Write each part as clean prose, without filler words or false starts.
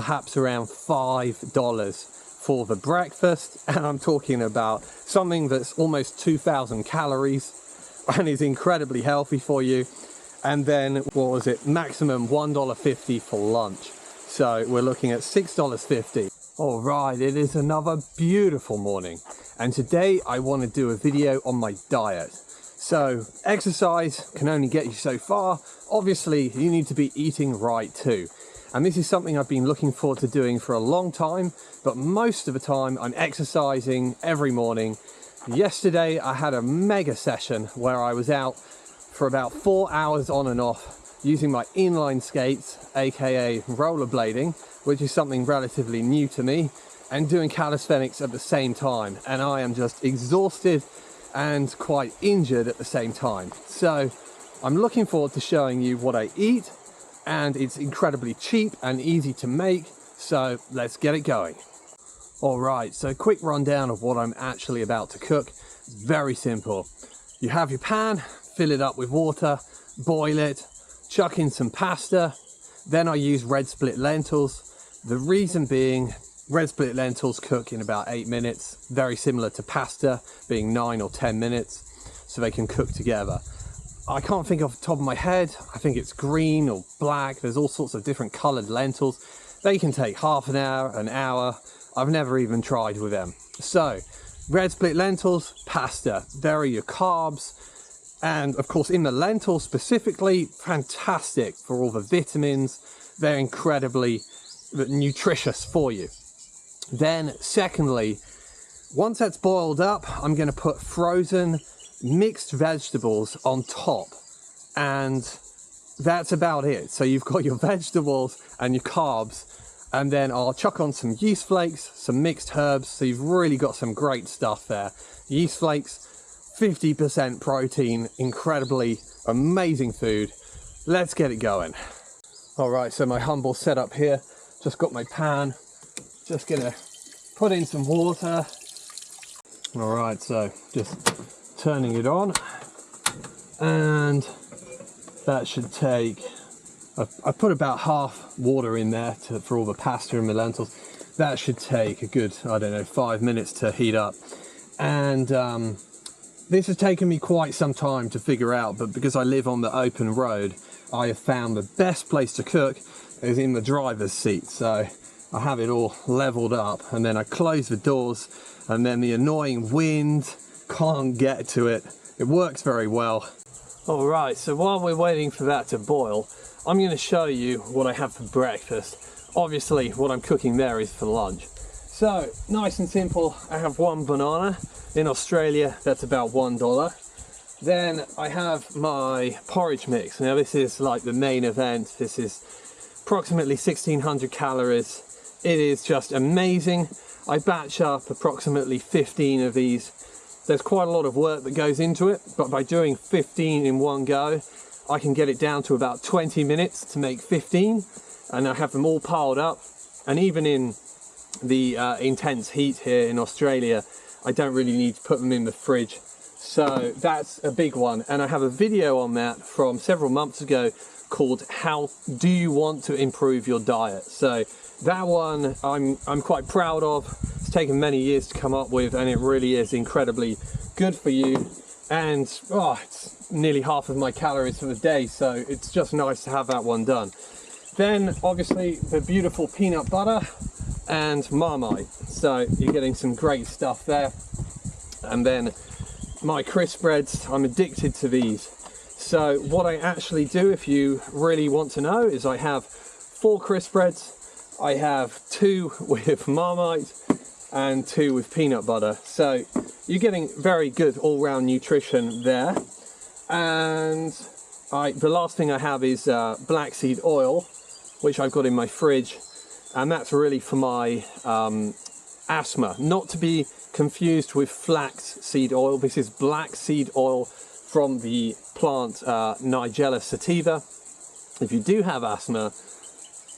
perhaps around $5 for the breakfast, and I'm talking about something that's almost 2,000 calories and is incredibly healthy for you. And then, what was it, maximum $1.50 for lunch. So we're looking at $6.50. All right, it is another beautiful morning, and today I want to do a video on my diet. So exercise can only get you so far. Obviously, you need to be eating right too. And this is something I've been looking forward to doing for a long time, but most of the time I'm exercising every morning. Yesterday I had a mega session where I was out for about 4 hours on and off using my inline skates, aka rollerblading, which is something relatively new to me, and doing calisthenics at the same time. And I am just exhausted and quite injured at the same time. So I'm looking forward to showing you what I eat, and it's incredibly cheap and easy to make, so let's get it going. Alright, so quick rundown of what I'm actually about to cook. Very simple. You have your pan, fill it up with water, boil it, chuck in some pasta, then I use red split lentils. The reason being, red split lentils cook in about 8 minutes, very similar to pasta being 9 or 10 minutes, so they can cook together. I can't think off the top of my head, I think it's green or black, there's all sorts of different coloured lentils. They can take half an hour, I've never even tried with them. So, red split lentils, pasta, there are your carbs, and of course in the lentils specifically, fantastic for all the vitamins, they're incredibly nutritious for you. Then secondly, once that's boiled up, I'm going to put frozen mixed vegetables on top, and that's about it. So you've got your vegetables and your carbs, and then I'll chuck on some yeast flakes, some mixed herbs, so you've really got some great stuff there. Yeast flakes, 50% protein, incredibly amazing food. Let's get it going. All right, so my humble setup here, just got my pan, just gonna put in some water. All right, so just turning it on, and that should take, I put about half water in there for all the pasta and the lentils. That should take a good, I don't know, 5 minutes to heat up. And this has taken me quite some time to figure out, but because I live on the open road, I have found the best place to cook is in the driver's seat. So I have it all leveled up, and then I close the doors, and then the annoying wind can't get to it. It works very well. All right, so while we're waiting for that to boil, I'm going to show you what I have for breakfast. Obviously, what I'm cooking there is for lunch. So, nice and simple, I have one banana. In Australia, that's about $1. Then I have my porridge mix. Now this is like the main event. This is approximately 1,600 calories. It is just amazing. I batch up approximately 15 of these. There's quite a lot of work that goes into it, but by doing 15 in one go, I can get it down to about 20 minutes to make 15, and I have them all piled up. And even in the intense heat here in Australia, I don't really need to put them in the fridge. So that's a big one, and I have a video on that from several months ago called How Do You Want to Improve Your Diet? So that one I'm quite proud of. It's taken many years to come up with, and it really is incredibly good for you. And it's nearly half of my calories for the day, so it's just nice to have that one done. Then obviously the beautiful peanut butter and Marmite, so you're getting some great stuff there. And then my crisp breads, I'm addicted to these. So what I actually do, if you really want to know, is I have 4 crisp breads, I have 2 with Marmite and 2 with peanut butter. So you're getting very good all-round nutrition there. And the last thing I have is black seed oil, which I've got in my fridge, and that's really for my asthma. Not to be confused with flax seed oil. This is black seed oil from the plant Nigella sativa. If you do have asthma,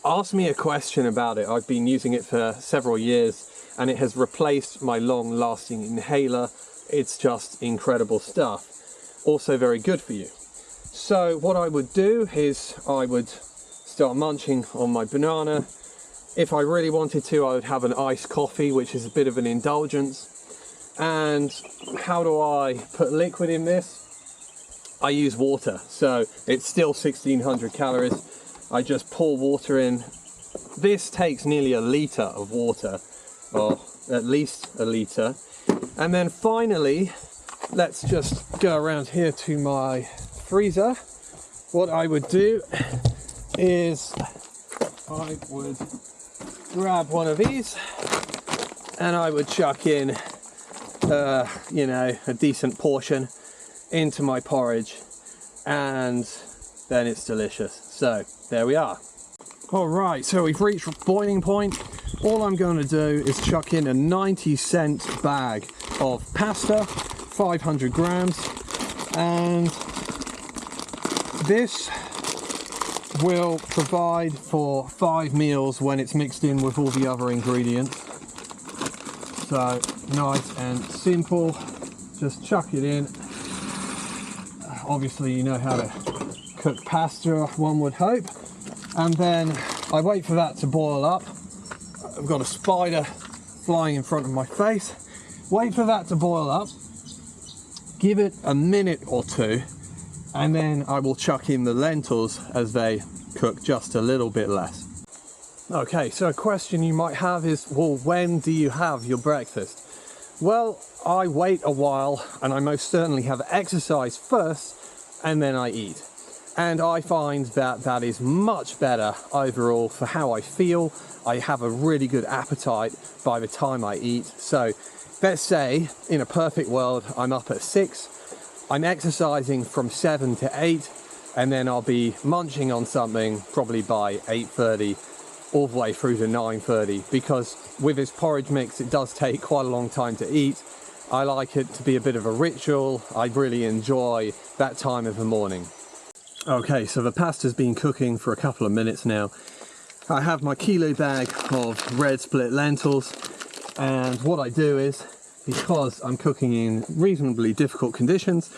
ask me a question about it. I've been using it for several years, and it has replaced my long-lasting inhaler. It's just incredible stuff. Also very good for you. So what I would do is I would start munching on my banana, If I really wanted to, I would have an iced coffee, which is a bit of an indulgence. And how do I put liquid in this? I use water, so it's still 1600 calories. I just pour water in. This takes nearly a litre of water, or at least a litre. And then finally, let's just go around here to my freezer. What I would do is I would grab one of these and I would chuck in you know, a decent portion into my porridge, and then it's delicious. So there we are. All right, so we've reached boiling point. All I'm going to do is chuck in a 90-cent bag of pasta, 500 grams, and this will provide for 5 meals when it's mixed in with all the other ingredients. So nice and simple, just chuck it in. Obviously you know how to cook pasta, one would hope. And then I wait for that to boil up. I've got a spider flying in front of my face. Wait for that to boil up, give it a minute or two, and then I will chuck in the lentils as they cook just a little bit less. Okay, so a question you might have is, well, when do you have your breakfast? Well, I wait a while, and I most certainly have exercise first, and then I eat. And I find that that is much better overall for how I feel. I have a really good appetite by the time I eat. So let's say in a perfect world, I'm up at 6, I'm exercising from 7 to 8, and then I'll be munching on something probably by 8:30 all the way through to 9:30, because with this porridge mix it does take quite a long time to eat. I like it to be a bit of a ritual. I really enjoy that time of the morning. Okay, so the pasta's been cooking for a couple of minutes now. I have my kilo bag of red split lentils, and what I do is, because I'm cooking in reasonably difficult conditions,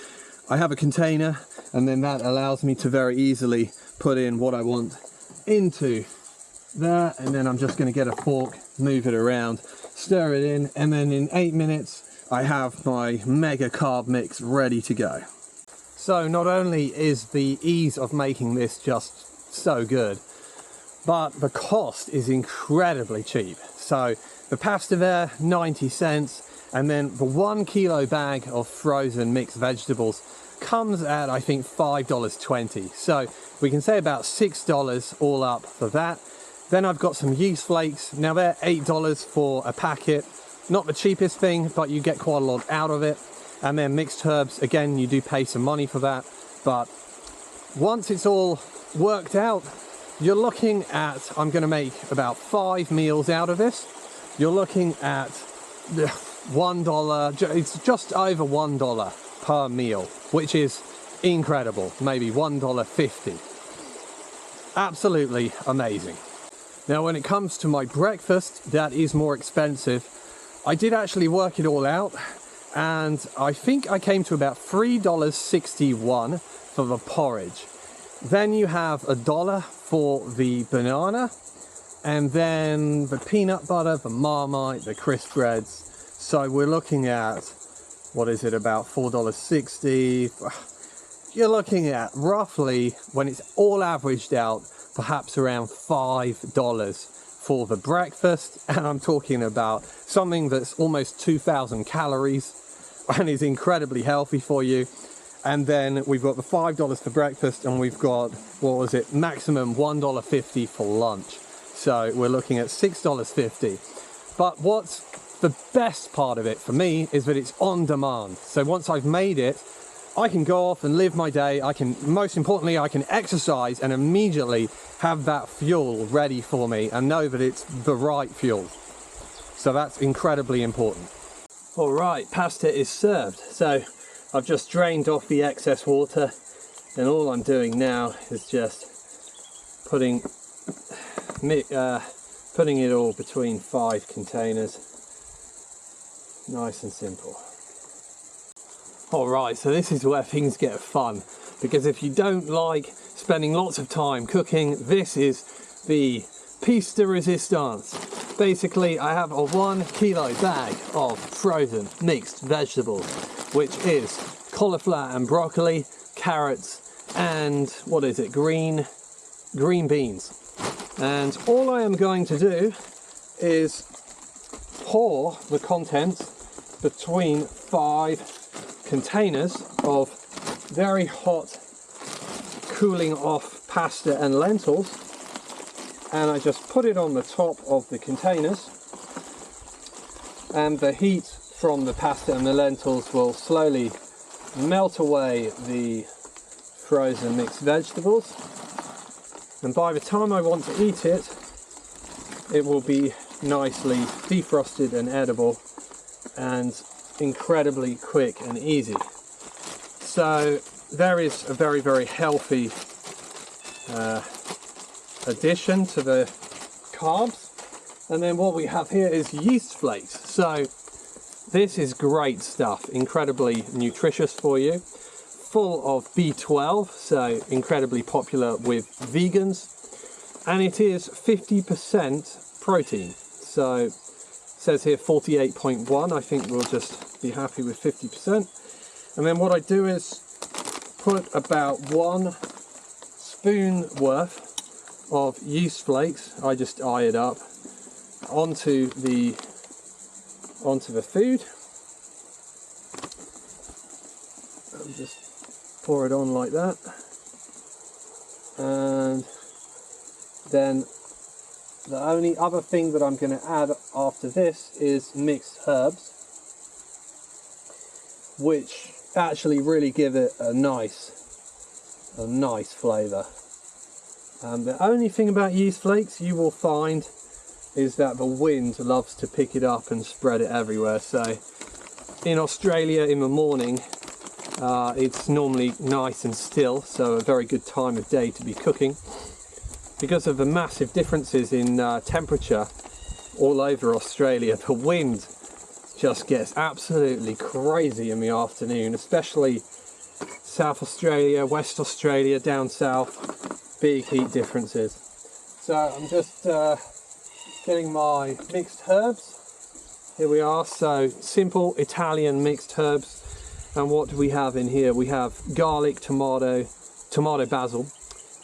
I have a container, and then that allows me to very easily put in what I want into there, and then I'm just going to get a fork, move it around, stir it in, and then in 8 minutes I have my mega carb mix ready to go. So not only is the ease of making this just so good, but the cost is incredibly cheap. So the pasta there, 90 cents, and then the 1 kilo bag of frozen mixed vegetables comes at, I think, $5.20. So we can say about $6 all up for that. Then I've got some yeast flakes. Now they're $8 for a packet. Not the cheapest thing, but you get quite a lot out of it. And then mixed herbs, again, you do pay some money for that. But once it's all worked out, you're looking at, I'm going to make about 5 meals out of this. You're looking at $1, it's just over $1 per meal, which is incredible. Maybe $1.50. Absolutely amazing. Now, when it comes to my breakfast, that is more expensive. I did actually work it all out, and I think I came to about $3.61 for the porridge. Then you have $1 for the banana, and then the peanut butter, the Marmite, the crisp breads. So we're looking at, what is it, about $4.60. You're looking at roughly, when it's all averaged out, perhaps around $5 for the breakfast. And I'm talking about something that's almost 2,000 calories and is incredibly healthy for you. And then we've got the $5 for breakfast, and we've got, what was it, maximum $1.50 for lunch. So we're looking at $6.50. But what's the best part of it for me is that it's on demand. So once I've made it, I can go off and live my day. I can, most importantly, I can exercise and immediately have that fuel ready for me and know that it's the right fuel. So that's incredibly important. All right, pasta is served. So I've just drained off the excess water, and all I'm doing now is just putting it all between 5 containers. Nice and simple. Alright, so this is where things get fun, because if you don't like spending lots of time cooking, this is the piece de resistance. Basically, I have a 1 kilo bag of frozen mixed vegetables, which is cauliflower and broccoli, carrots, and what is it, green beans. And all I am going to do is pour the contents between 5 containers of very hot, cooling off pasta and lentils, and I just put it on the top of the containers, and the heat from the pasta and the lentils will slowly melt away the frozen mixed vegetables, and by the time I want to eat it, it will be nicely defrosted and edible and incredibly quick and easy. So there is a very, very healthy addition to the carbs. And then what we have here is yeast flakes. So this is great stuff, incredibly nutritious for you, full of B12, so incredibly popular with vegans, and it is 50% protein. So it says here 48.1. I think we'll just be happy with 50%. And then what I do is put about 1 spoon worth of yeast flakes, I just eye it up, onto the food, and just pour it on like that. And then the only other thing that I'm going to add after this is mixed herbs, which actually really give it a nice flavour. The only thing about yeast flakes you will find is that the wind loves to pick it up and spread it everywhere. So in Australia in the morning, it's normally nice and still, so a very good time of day to be cooking. Because of the massive differences in temperature all over Australia, the wind just gets absolutely crazy in the afternoon, especially South Australia, West Australia, down south, big heat differences. So I'm just getting my mixed herbs. Here we are, so simple Italian mixed herbs. And what do we have in here? We have garlic, tomato basil,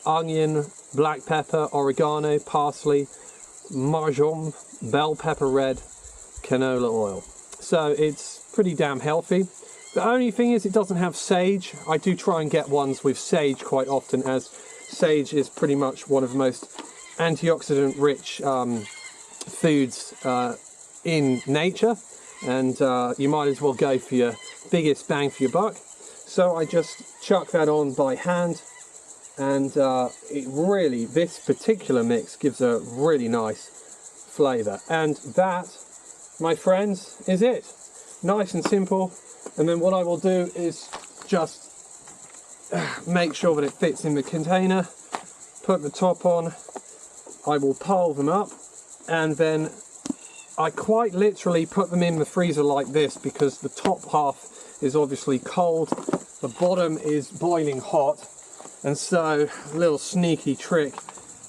onion, black pepper, oregano, parsley, marjoram, bell pepper red, canola oil. So it's pretty damn healthy. The only thing is it doesn't have sage. I do try and get ones with sage quite often, as sage is pretty much one of the most antioxidant rich foods in nature, and you might as well go for your biggest bang for your buck. So I just chuck that on by hand, and this particular mix gives a really nice flavour. And that, my friends, is it. Nice and simple. And then what I will do is just make sure that it fits in the container, put the top on, I will pile them up, and then I quite literally put them in the freezer like this, because the top half is obviously cold, the bottom is boiling hot. And so, a little sneaky trick,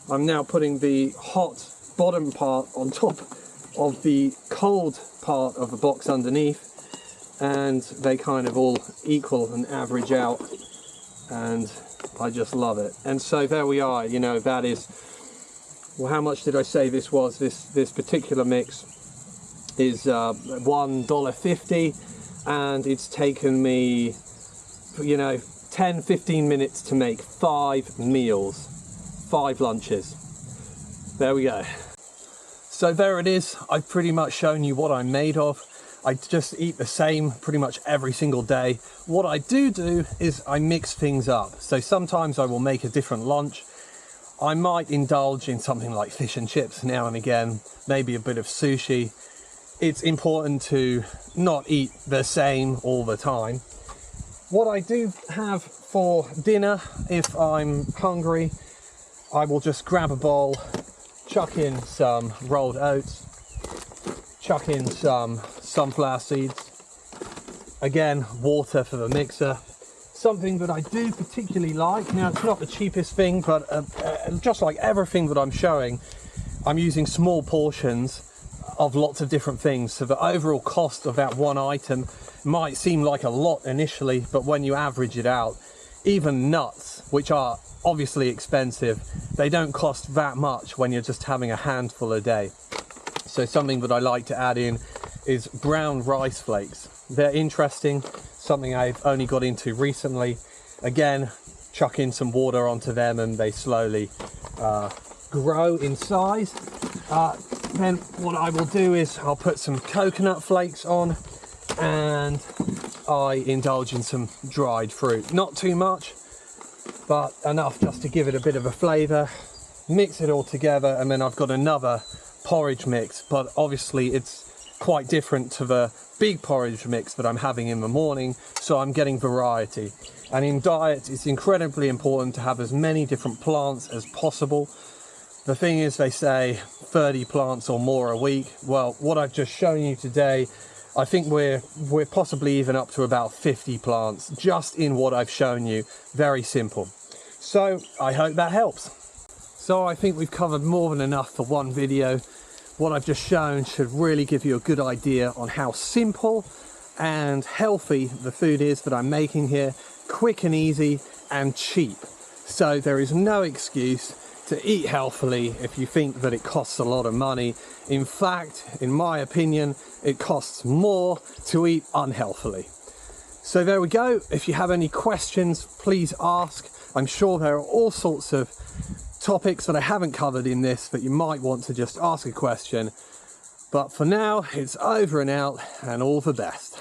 I'm now putting the hot bottom part on top of the cold part of the box underneath, and they kind of all equal and average out, and I just love it. And so there we are, you know, that is, well, how much did I say this was? This particular mix is $1.50, and it's taken me, you know, 10-15 minutes to make 5 meals, 5 lunches. There we go. So there it is. I've pretty much shown you what I'm made of. I just eat the same pretty much every single day. What I do is I mix things up. So sometimes I will make a different lunch. I might indulge in something like fish and chips now and again, maybe a bit of sushi. It's important to not eat the same all the time. What I do have for dinner, if I'm hungry, I will just grab a bowl, chuck in some rolled oats, chuck in some sunflower seeds, again, water for the mixer. Something that I do particularly like, now it's not the cheapest thing, but just like everything that I'm showing, I'm using small portions of lots of different things, so the overall cost of that one item might seem like a lot initially, but when you average it out, even nuts, which are obviously expensive, they don't cost that much when you're just having a handful a day. So something that I like to add in is brown rice flakes. They're interesting, something I've only got into recently. Again, chuck in some water onto them and they slowly grow in size. Then what I will do is I'll put some coconut flakes on, and I indulge in some dried fruit. Not too much, but enough just to give it a bit of a flavour. Mix it all together, and then I've got another porridge mix, but obviously it's quite different to the big porridge mix that I'm having in the morning, so I'm getting variety. And in diet, it's incredibly important to have as many different plants as possible. The thing is, they say 30 plants or more a week. Well, what I've just shown you today, I think we're possibly even up to about 50 plants just in what I've shown you. Very simple. So I hope that helps. So I think we've covered more than enough for one video. What I've just shown should really give you a good idea on how simple and healthy the food is that I'm making here. Quick and easy and cheap. So there is no excuse to eat healthily if you think that it costs a lot of money. In fact, in my opinion, it costs more to eat unhealthily. So there we go. If you have any questions, please ask. I'm sure there are all sorts of topics that I haven't covered in this that you might want to just ask a question. But for now, it's over and out, and all the best.